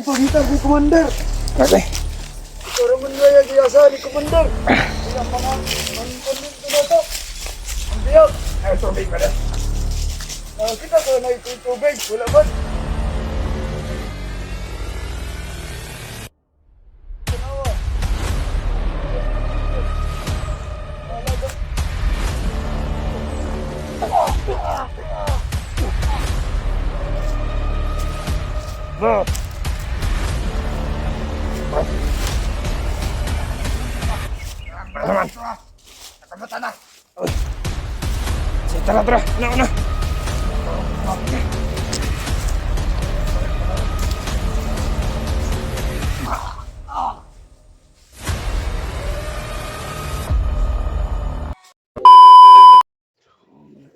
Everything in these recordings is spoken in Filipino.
Pagita ni Commander. Okay. Ito raman gaya giyasa ni Commander. Kaya mga pangkunin ko na to. Ang biyag. Ay, tubig pa rin. Kita ko na ito tubig. Wala man. Tanawa. No. Naman. Nakamata na. Sige, tara, tara. Una.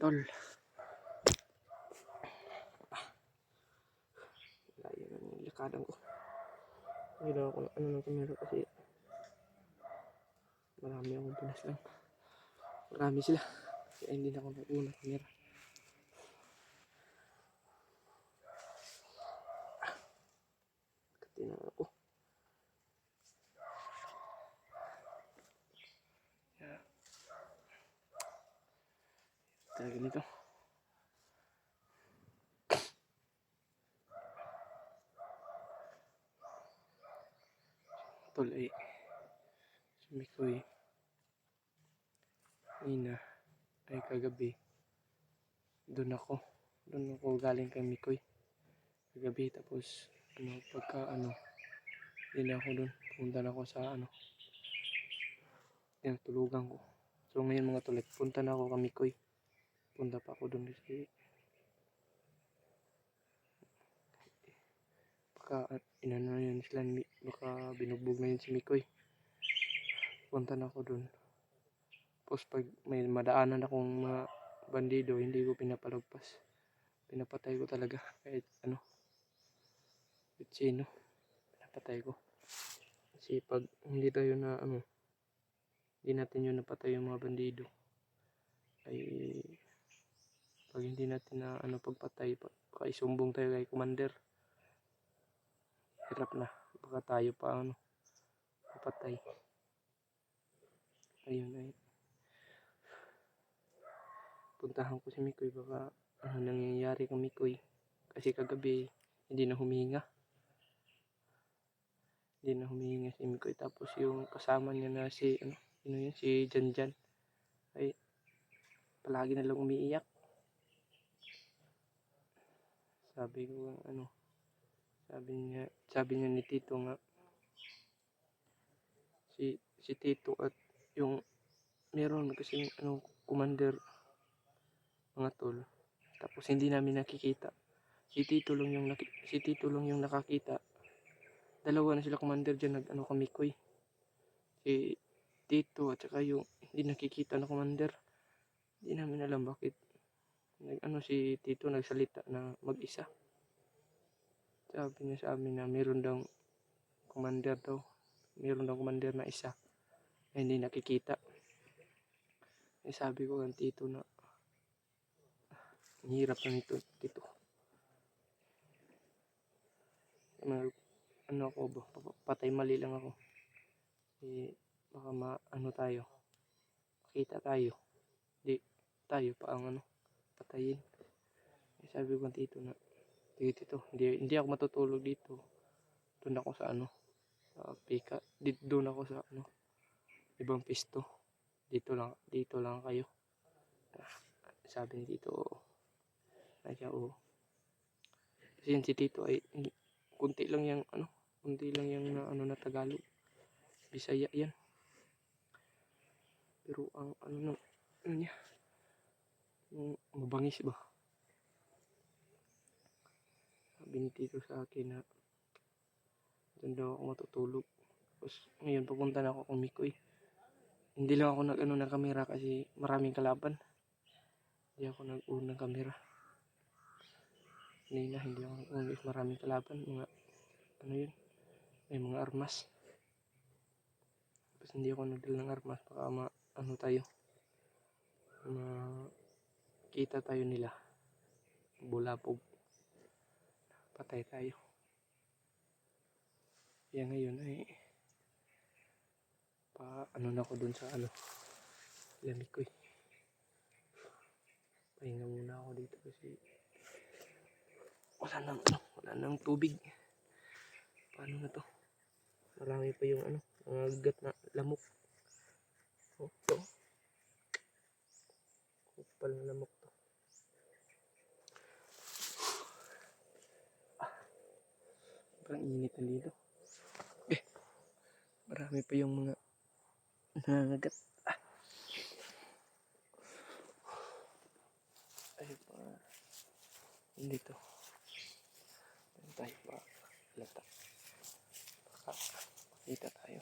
Tol. Layo na yung lakadan ko. Ginawa ko ano ng kamera kasi marami akong punas lang. Marami sila. Kaya hindi na ako nakuha ng kamera. Katina ako. Kaya talaga nito. Tol ay si Mikoy Nina ay kagabi doon ako galing kay Mikoy kagabi, tapos pagka hindi na ako doon, punta na ako sa tulugan ko. So ngayon mga tulit, punta na ako kay Mikoy, punta pa ako doon kasi baka inano yun sila, baka binugbog na yun si Mikoy. Punta na ako doon. Tapos pag may madaanan akong mga bandido, hindi ko pinapalagpas. Pinapatay ko talaga kahit kahit sino. Pinapatay ko. Kasi pag hindi tayo na hindi natin yun napatay yung mga bandido, ay pag hindi natin na pagpatay, baka isumbong tayo kay Commander. Hirap na. Baka tayo pa papatay. Ayun ay puntahan ko si Mikoy, baka nangyayari kay Mikoy kasi kagabi hindi na humihinga si Mikoy. Tapos yung kasama niya na si si Janjan ay palagi na lang umiiyak. Sabi ko sabi niya ni Tito nga, si Tito at yung meron kasi Commander mga tol, tapos hindi namin nakikita. Si Tito lang yung nakakita. Dalawa na sila Commander dyan kami Mikoy. Si Tito at saka yung hindi nakikita na Commander. Hindi namin alam bakit si Tito nagsalita na mag-isa. Sabi niya sa amin na meron daw Commander na isa na hindi nakikita. Sabi ko kang Tito na ang hirap na nito, Tito. Patay mali lang ako. Baka tayo, makita tayo. Di tayo pa ang patayin. Sabi ko kang Tito na, Tito, hindi ako matutulog dito. Doon ako sa pika. Doon ako sa ibang pisto. Dito lang kayo. Sabi ni Tito, kaya kasi yan si Tito ay kunti lang yung na Tagalog. Bisaya yan. Pero ang niya, mabangis ba? Sabi ni Tito sa akin na doon daw ako matutulog. Tapos ngayon pupunta na ako kung Mikoy. Hindi lang ako ng kamera kasi maraming kalaban. Hindi ako nag-unang kamera. Hindi ako nag-unang, maraming kalaban. Mga yun, may mga armas. Tapos hindi ako nagdala ng armas, baka tayo, makita tayo nila, bulabog, patay tayo. Kaya ngayon ay ano na ako dun sa lamig ko eh. Pahinga muna ako dito kasi wala nang tubig. Paano na to? Marami pa yung mga agat na lamok. Oh, ito. Kupal na lamok to. Parang init na dito. Marami pa yung mga nangangagat. Ay pa. Dito. Ayun tayo pa. Lata. Baka makita tayo.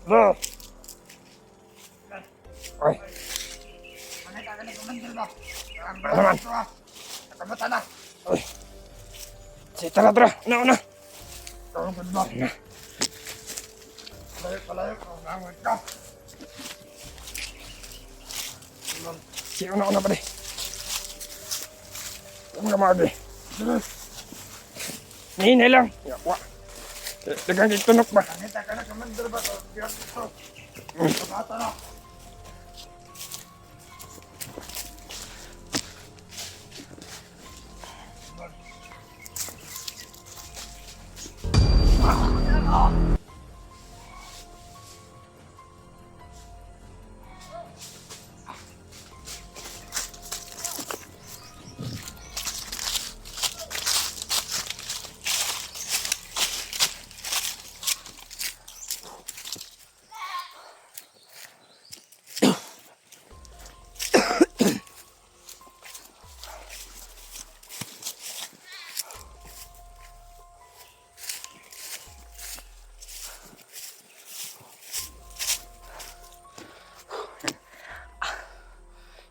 Bro! Oy! Ano naman? Nakamata na! Oy! Sige, tara, tara! Una! Una! Palayo, pangawit ka! Sige, una pa di! Huwag ka magi! Nihinay lang! Yakwa! Dagang kitunok ba? Nakita ka na, commander ba? Biyak ito! Kamata na!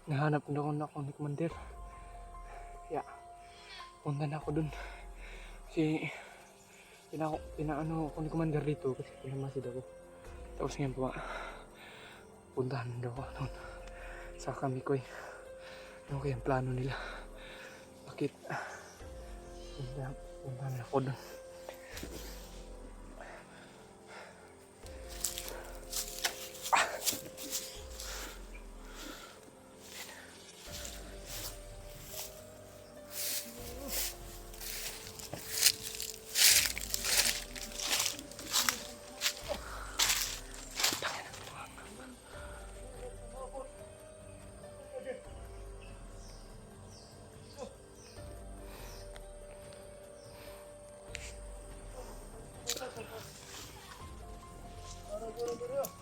Nahanap na ako ni Commander. Kaya, punta na ako dun. Kasi, pinaano ako ni Commander dito kasi pinamasid ako. Tapos ngayon pa, puntahan daw ako dun sa Kamikoy. Ano kaya ang plano nila? Bakit? Puntahan na ako dun.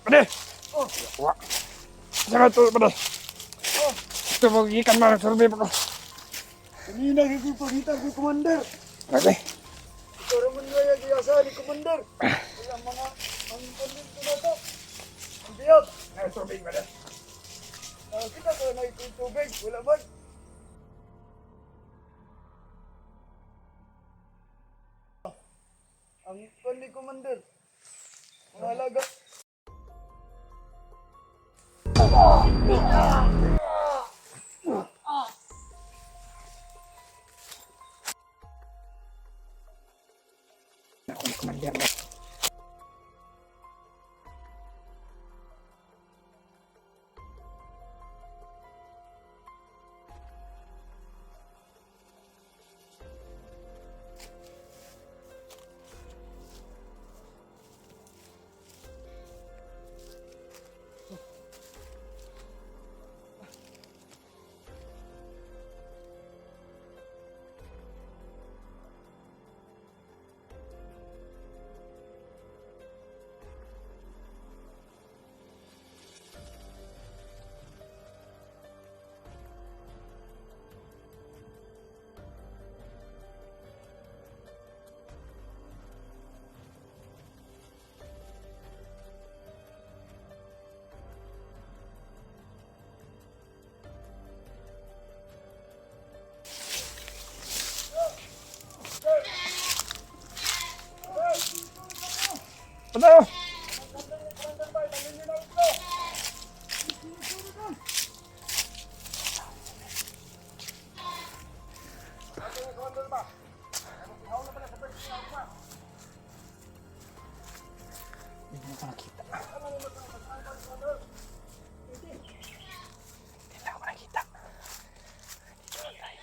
Pade! Wah! Sama ito, pade! Ito, mag-ikan mo, survey pa ko. Kanina, kikipagkita ko, commander. Okay. Ito naman nga yung giyasa ni commander. Kaya mga pamilito na ito. Ang biyag. Ay, tubig, pade. Kita ko na ito tubig. Wala man. Ang ikon ni commander. Mga alaga. Ako ni commander. tayo. Hindi mo pa nakita. Hindi na ako nakita. Dito lang tayo.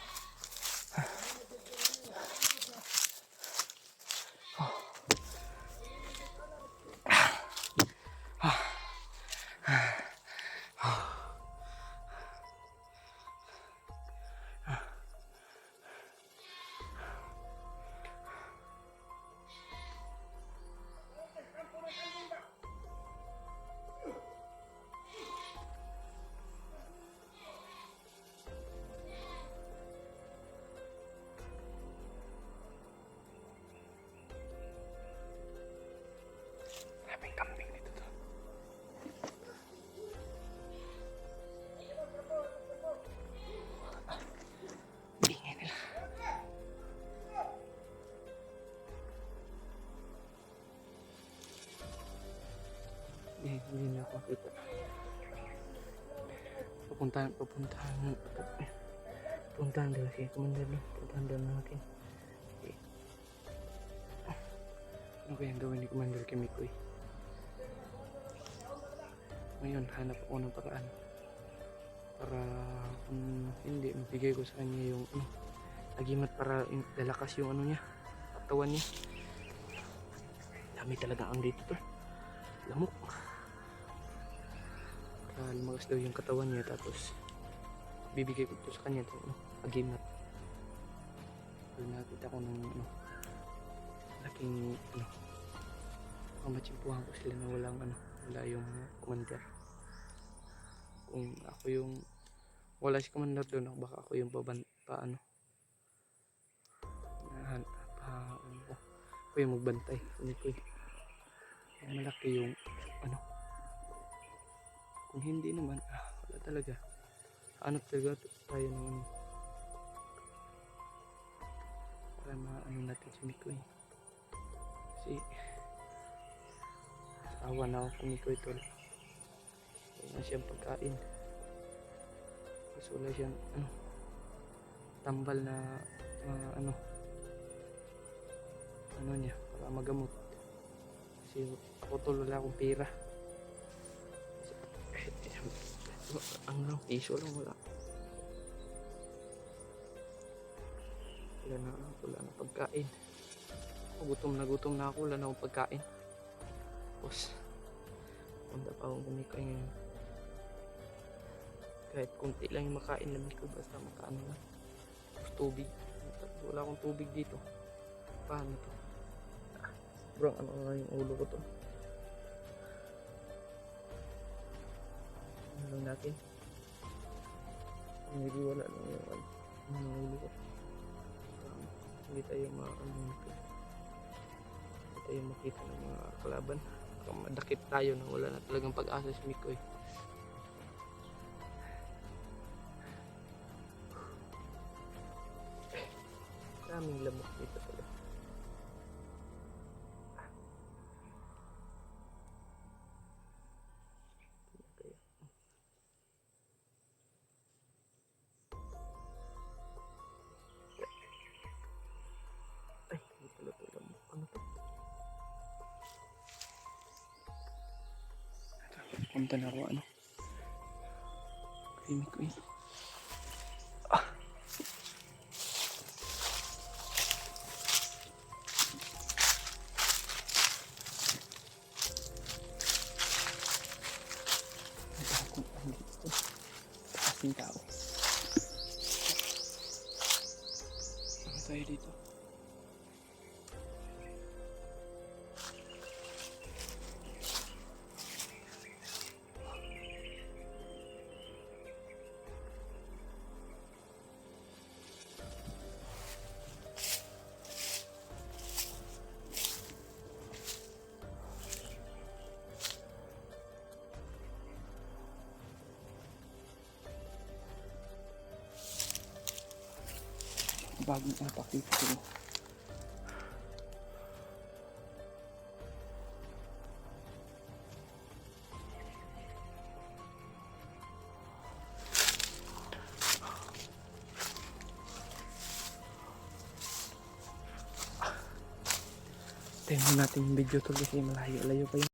Maraming kambing dito to. Ingay nila. Hindi na ako makita. Pupuntahan daw si Commander doon. Pupuntahan daw natin. Ano kaya gawin ni Commander kay Mikoy? Ngayon, hanap ako ng paraan para hindi, mabigay ko sa kanya yung agimat para lalakas yung niya, katawan niya. Dami talaga ang dito to. Lamok. Para lumakas daw yung katawan niya, tapos bibigay ko to sa kanya itong agimat. Pero nakita ko ng laking mamatsimpuhan ko sila na wala yung commander. Kung ako yung wala si commander doon, baka ako yung ako yung magbantay. Hindi ko malaki yung kung hindi naman wala talaga. Hanap talaga tayo ng para maano natin si Mikoy. Kasi awa na ako kung Mikoy tol. Wala siyang pagkain. Kasi wala siyang tambal na niya para magamot. Kasi ako tol, wala akong pera. Piso lang wala. Wala na pagkain. Gutom na ako, wala na akong pagkain. Tapos punta pa akong kumikain ngayon. Kahit kunti lang yung makain namin ko, basta makaano lang. Tapos tubig. Wala akong tubig dito. Paano to? Bro, ano nga yung ulo ko to? Ano lang natin? Maybe wala lang yung ulo ko. Hindi tayo hindi tayo makita ng mga kalaban. Madakip tayo na wala na talagang pag-asa si Mikoy. Daming lamok dito pala. Punta na ako kay Mikoy. Kasing tao. Ano tayo dito? Bagong napakita ko. Tayo natin yung video tol kasi malayo-layo pa yun.